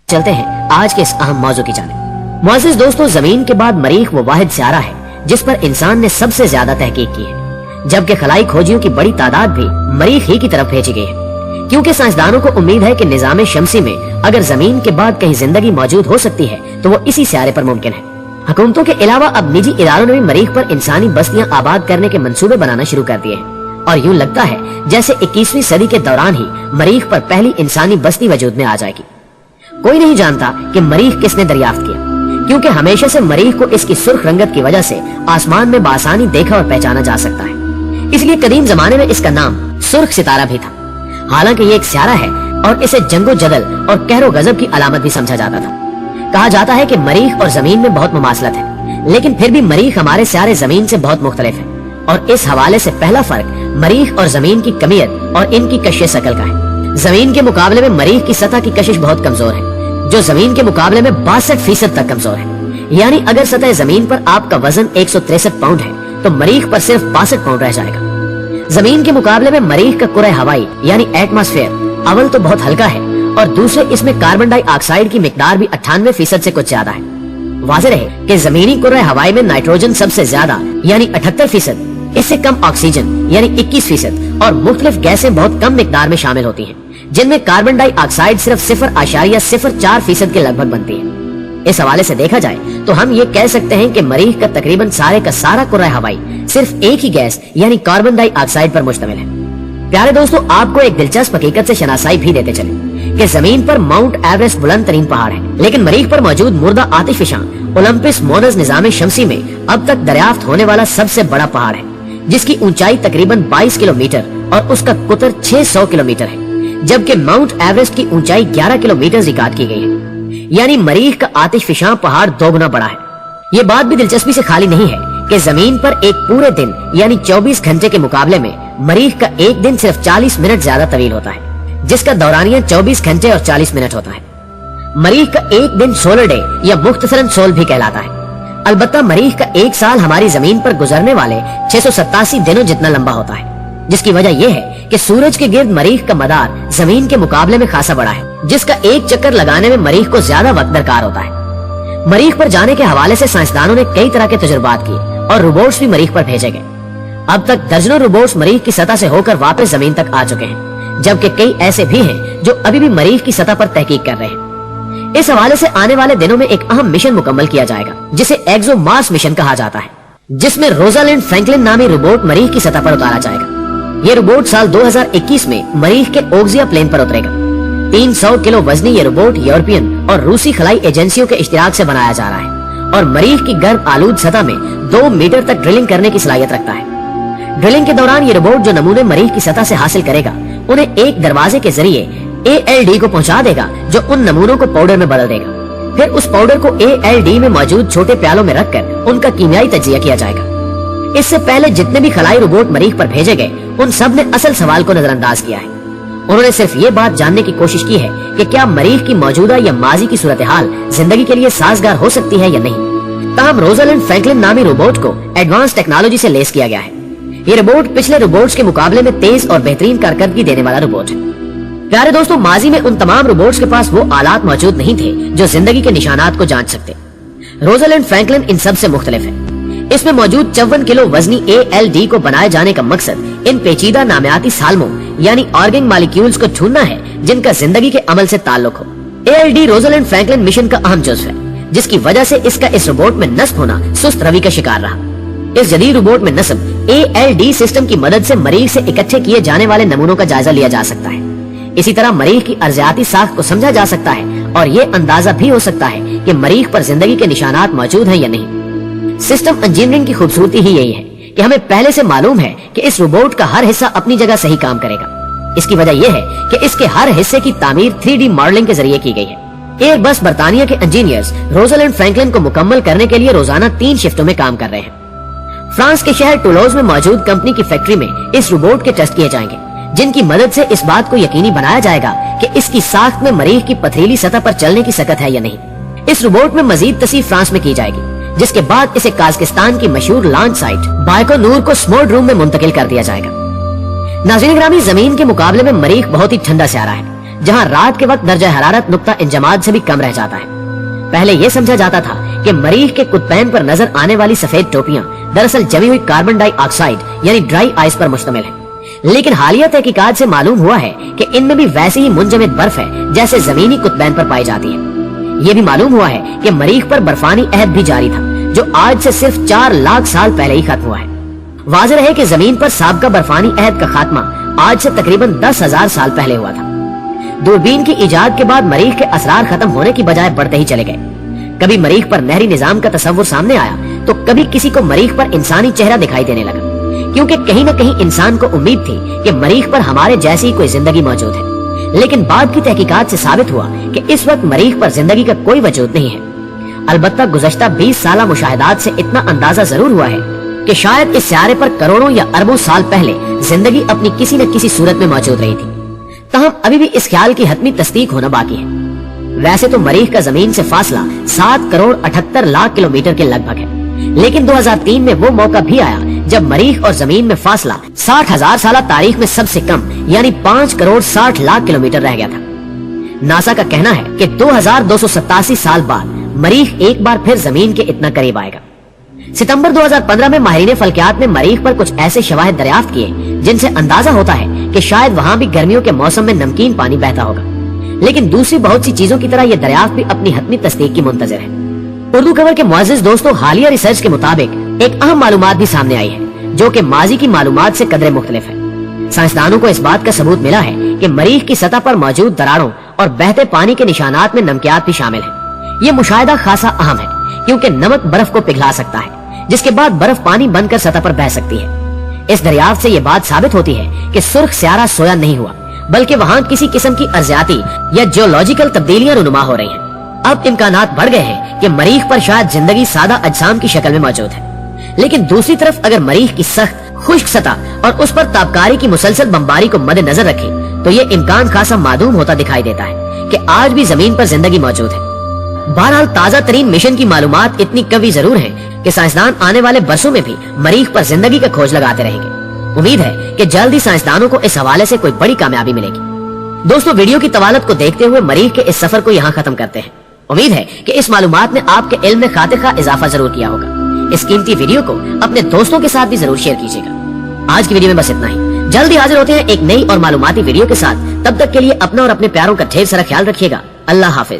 चलते हैं आज के इस अहम मौजू की जानिब। मुअज़्ज़िज़ दोस्तों, जमीन के बाद मरीख वो वाहिद सियारा है जिस पर इंसान ने सबसे ज्यादा तहकीक की है, जबकि खलाई खोजियों की बड़ी तादाद भी मरीख ही की तरफ भेजी गई है, क्योंकि साइंसदानों को उम्मीद है कि निजाम शमसी में अगर जमीन के बाद कहीं जिंदगी मौजूद हो सकती है तो वो इसी सियारे पर मुमकिन है। हुकूमतों के अलावा अब निजी इदारों ने भी मरीख पर इंसानी बस्तियां आबाद करने के मंसूबे बनाना शुरू कर दिए हैं और यूं लगता है जैसे 21वीं सदी के दौरान ही मरीख पर पहली इंसानी बस्ती वजूद में आ जाएगी। कोई नहीं जानता कि मरीख किसने दरियाफ्त किया, क्योंकि हमेशा से मरीख को इसकी सुर्ख रंगत की वजह से आसमान में बासानी देखा और पहचाना जा सकता है, इसलिए कदीम जमाने में इसका नाम सुर्ख सितारा भी था। हालांकि ये एक सियारा है और इसे जंगो जदल और कहरो गजब की अलामत भी समझा जाता था। कहा जाता है कि मरीख और जमीन में बहुत मुमासलत है, लेकिन फिर भी मरीख हमारे सियारे जमीन से बहुत मुख्तलिफ है और इस हवाले से पहला फर्क मरीख और जमीन की कमियत और इनकी कशिश शकल का है। जमीन के मुकाबले में मरीख की सतह की कशिश बहुत कमजोर है, जो जमीन के मुकाबले में 62% तक कमजोर है। यानी अगर सतह जमीन पर आपका वजन 163 पाउंड है तो मरीख पर सिर्फ 62 पाउंड रह जाएगा। जमीन के मुकाबले में मरीख का कुरे हवाई यानी एटमॉस्फेयर अव्वल तो बहुत हल्का है और दूसरे इसमें कार्बन डाइऑक्साइड की मिकदार भी 98% से कुछ ज्यादा है। वाज़ेह रहे कि जमीनी कुरे हवाई में नाइट्रोजन सबसे ज्यादा यानी 78%, इससे कम ऑक्सीजन यानी 21% और मुख्तलिफ गैसें बहुत कम मिकदार में शामिल होती हैं, जिनमें कार्बन डाइऑक्साइड सिर्फ 0.04% के लगभग बनती है। इस हवाले से देखा जाए तो हम ये कह सकते हैं कि मरीख का तकरीबन सारे का सारा कुर्रा हवाई सिर्फ एक ही गैस यानी कार्बन डाइऑक्साइड पर मुश्तमिल है। प्यारे दोस्तों, आपको एक दिलचस्प हकीकत से शनासाई भी देते चले कि जमीन पर माउंट एवरेस्ट बुलंद तरीन पहाड़ है, लेकिन मरीख पर मौजूद मुर्दा आतिशफशां ओलंपस मोनस निजाम शमसी में अब तक दरियाफ्त होने वाला सबसे बड़ा पहाड़ है, जिसकी ऊंचाई तकरीबन 22 किलोमीटर और उसका कुतर 600 किलोमीटर है, जबकि माउंट एवरेस्ट की ऊंचाई 11 किलोमीटर रिकॉर्ड की गई है। यानी मरीख का आतिशफशां पहाड़ दोगुना बड़ा है। ये बात भी दिलचस्पी से खाली नहीं है कि जमीन पर एक पूरे दिन यानी 24 घंटे के मुकाबले में मरीख का एक दिन सिर्फ 40 मिनट ज्यादा तवील होता है, जिसका दौरानिया 24 घंटे और 40 मिनट होता है। मरीख का एक दिन सोलर डे या मुख्तसरन सोल भी कहलाता है। अलबत्ता मरीख का एक साल हमारी जमीन पर गुजरने वाले 687 दिनों जितना लंबा होता है, जिसकी वजह यह है कि सूरज के गिर्द मरीख का मदार जमीन के मुकाबले में खासा बड़ा है, जिसका एक चक्कर लगाने में मरीख को ज्यादा वक्त दरकार होता है। मरीख पर जाने के हवाले से साइंसदानों ने कई तरह के तजुर्बात किए और रोबोट्स भी मरीख पर भेजे गए। अब तक दर्जनों रोबोट्स मरीख की सतह से होकर वापस जमीन तक आ चुके हैं, जबकि कई ऐसे भी हैं जो अभी भी मरीख की सतह पर तहकीक कर रहे हैं। इस हवाले से आने वाले दिनों में एक अहम मिशन मुकम्मल किया जाएगा, जिसे एक्सो मार्स मिशन कहा जाता है, जिसमें रोजालिंड फ्रैंकलिन नामी रोबोट मरीख की सतह पर उतारा जाएगा। ये रोबोट साल 2021 में मरीख के ओक्सिया प्लेन पर उतरेगा। 300 किलो वजनी ये रोबोट यूरोपियन और रूसी खलाई एजेंसियों के इश्तिराक से बनाया जा रहा है और मरीख की गर्भ आलूद सतह में 2 मीटर तक ड्रिलिंग करने की सलाहियत रखता है। ड्रिलिंग के दौरान ये रोबोट जो नमूने मरीख की सतह से हासिल करेगा, उन्हें एक दरवाजे के जरिए ALD को पहुंचा देगा, जो उन नमूनों को पाउडर में बदल देगा। फिर उस पाउडर को ALD में मौजूद छोटे प्यालों में रखकर उनका कीमियाई तज्जिया किया जाएगा। इससे पहले जितने भी खलाई रोबोट मरीख पर भेजे गए, उन सब ने असल सवाल को नजरअंदाज किया है। उन्होंने सिर्फ ये बात जानने की कोशिश की है कि क्या मरीख की मौजूदा या माजी की सूरत हाल जिंदगी के लिए साजगार हो सकती है या नहीं। ताहम रोजालिंड फ्रैंकलिन नामी रोबोट को एडवांस टेक्नोलॉजी से लेस किया गया है। ये रोबोट पिछले रोबोट्स के मुकाबले में तेज और बेहतरीन कारकर्दगी देने वाला रोबोट है। प्यारे दोस्तों, माजी में उन तमाम रोबोट्स के पास वो आलात मौजूद नहीं थे जो जिंदगी के निशानात को जांच सकते। रोजालिंड फ्रैंकलिन इन सब से मुख्तलिफ है। इसमें मौजूद 54 किलो वजनी ALD को बनाए जाने का मकसद इन पेचीदा नामियाती सालमों यानी ऑर्गेनिक मॉलिक्यूल्स को ढूंढना है जिनका जिंदगी के अमल से ताल्लुक हो। ALD रोजालिंड फ्रैंकलिन मिशन का अहम जुज़्व है, जिसकी वजह से इसका इस रोबोट में नस्ब होना सुस्त रवि का शिकार रहा। इस जदीद रोबोट में नस्ब ALD सिस्टम की मदद से मरीख से इकट्ठे किए जाने वाले नमूनों का जायजा लिया जा सकता है। इसी तरह मरीख की अर्जियाती साख्त को समझा जा सकता है और ये अंदाजा भी हो सकता है कि मरीख पर जिंदगी के निशानात मौजूद हैं या नहीं। सिस्टम इंजीनियरिंग की खूबसूरती ही यही है कि हमें पहले से मालूम है कि इस रोबोट का हर हिस्सा अपनी जगह सही काम करेगा। इसकी वजह यह है कि इसके हर हिस्से की तामीर 3D मॉडलिंग के जरिए की गई है। एयरबस बर्तानिया के इंजीनियर्स रोजालिंड फ्रैंकलिन को मुकम्मल करने के लिए रोजाना 3 शिफ्टों में काम कर रहे हैं। फ्रांस के शहर टुलोज में मौजूद कंपनी की फैक्ट्री में इस रोबोट के टेस्ट किए जाएंगे, जिनकी मदद से इस बात को यकीनी बनाया जाएगा कि इसकी साख्त में मरीख की पथरीली सतह पर चलने की सकत है या नहीं। इस रोबोट में मजीद तसीह फ्रांस में की जाएगी, जिसके बाद इसे काज़किस्तान की मशहूर लॉन्च साइट बायकोनूर को स्मोर्ड रूम में मुंतकिल कर दिया जाएगा। नाज़रीन ग्रामी, जमीन के मुकाबले में मरीख बहुत ही ठंडा सियारा है, जहां रात के वक्त दर्जा हरारत नुक्ता इंजमाद से भी कम रह जाता है। पहले यह समझा जाता था कि मरीख के कुतपैन पर नजर आने वाली सफेद टोपियां दरअसल जमी हुई कार्बन डाइऑक्साइड यानी ड्राई आइस पर मुश्तमिल है, लेकिन हालिया तहकीकात से मालूम हुआ है कि इनमें भी वैसी ही मुंजमद बर्फ है जैसे जमीनी कुतपैन पर पाई जाती है। ये भी मालूम हुआ है कि मरीख पर बर्फानी अहद भी जारी था जो आज से सिर्फ 4 लाख साल पहले ही खत्म हुआ है। वाज़ेह है कि जमीन पर साबका बर्फानी अहद का खात्मा आज से तकरीबन 10,000 साल पहले हुआ था। दूरबीन की इजाद के बाद मरीख के असरार खत्म होने की बजाय बढ़ते ही चले गए। कभी मरीख पर नहरी निजाम का तस्वुर सामने आया तो कभी किसी को मरीख पर इंसानी चेहरा दिखाई देने लगा, क्योंकि कहीं न कहीं इंसान को उम्मीद थी कि मरीख पर हमारे जैसी कोई जिंदगी मौजूद है। लेकिन बाद की तहकीकात से साबित हुआ कि इस वक्त मरीख पर जिंदगी का कोई वजूद नहीं है। अलबत्ता गुज़श्ता 20 साल मुशाहिदात से इतना अंदाजा जरूर हुआ है कि शायद इस सियारे पर करोड़ों या अरबों साल पहले जिंदगी अपनी किसी न किसी सूरत में मौजूद रही थी। तहम अभी भी इस ख्याल की हतमी तस्दीक होना बाकी है। वैसे तो मरीख का जमीन से फासला 7 करोड़ 78 लाख किलोमीटर के लगभग है, लेकिन 2003 में वो मौका भी आया जब मरीख और जमीन में फासला 60,000 साल तारीख में सबसे कम यानी 5 करोड़ 60 लाख किलोमीटर रह गया था। नासा का कहना है कि 2287 साल बाद मरीख एक बार फिर जमीन के इतना करीब आएगा। सितंबर 2015 में माहिरीन फल्कियात ने मरीख पर कुछ ऐसे शवाहिद दरियाफ्त किए जिनसे अंदाजा होता है कि शायद वहाँ भी गर्मियों के मौसम में नमकीन पानी बहता होगा, लेकिन दूसरी बहुत सी चीजों की तरह यह दरियाफ्त भी अपनी हतमी तस्दीक की मुंतज़िर है। उर्दू खबर के मुअज़्ज़िज़ दोस्तों, हालिया रिसर्च के मुताबिक एक अहम मालूमात भी सामने आई है जो कि माजी की मालूमात से कदरे मुख्तलिफ है। साइंसदानों को इस बात का सबूत मिला है कि मरीख की सतह पर मौजूद दरारों और बहते पानी के निशानात में नमकियात भी शामिल है। ये मुशाहिदा खासा अहम है क्योंकि नमक बर्फ को पिघला सकता है, जिसके बाद बर्फ पानी बनकर सतह पर बह सकती है। इस दरियाफ्त से ये बात साबित होती है कि सुर्ख स्यारा सोया नहीं हुआ, बल्कि वहाँ किसी किस्म की अर्जियाती या जियोलॉजिकल तब्दीलियां रुनुमा हो रही हैं। अब इम्कानात बढ़ गए हैं कि मरीख पर शायद जिंदगी सादा अजसाम की शक्ल में मौजूद है, लेकिन दूसरी तरफ अगर मरीख की सख्त खुश्क सतह और उस पर ताबकारी की मुसलसल बमबारी को मद्देनजर रखें तो ये इम्कान खासा मादूम होता दिखाई देता है कि आज भी जमीन पर जिंदगी मौजूद है। बहरहाल ताजा तरीन मिशन की मालूमात इतनी कवी जरूर है कि साइंसदान आने वाले बरसों में भी मरीख पर जिंदगी का खोज लगाते रहेंगे। उम्मीद है कि जल्द ही साइंसदानों को इस हवाले से कोई बड़ी कामयाबी मिलेगी। दोस्तों, वीडियो की तवालत को देखते हुए मरीख के इस सफर को यहाँ खत्म करते हैं। उम्मीद है कि इस मालूमात ने आपके इल्म में खातिर खा इजाफा जरूर किया होगा। इस कीमती वीडियो को अपने दोस्तों के साथ भी जरूर शेयर कीजिएगा। आज की वीडियो में बस इतना ही। जल्दी हाजिर होते हैं एक नई और मालूमाती वीडियो के साथ। तब तक के लिए अपना और अपने प्यारों का ढेर सारा ख्याल रखिएगा। अल्लाह हाफिज।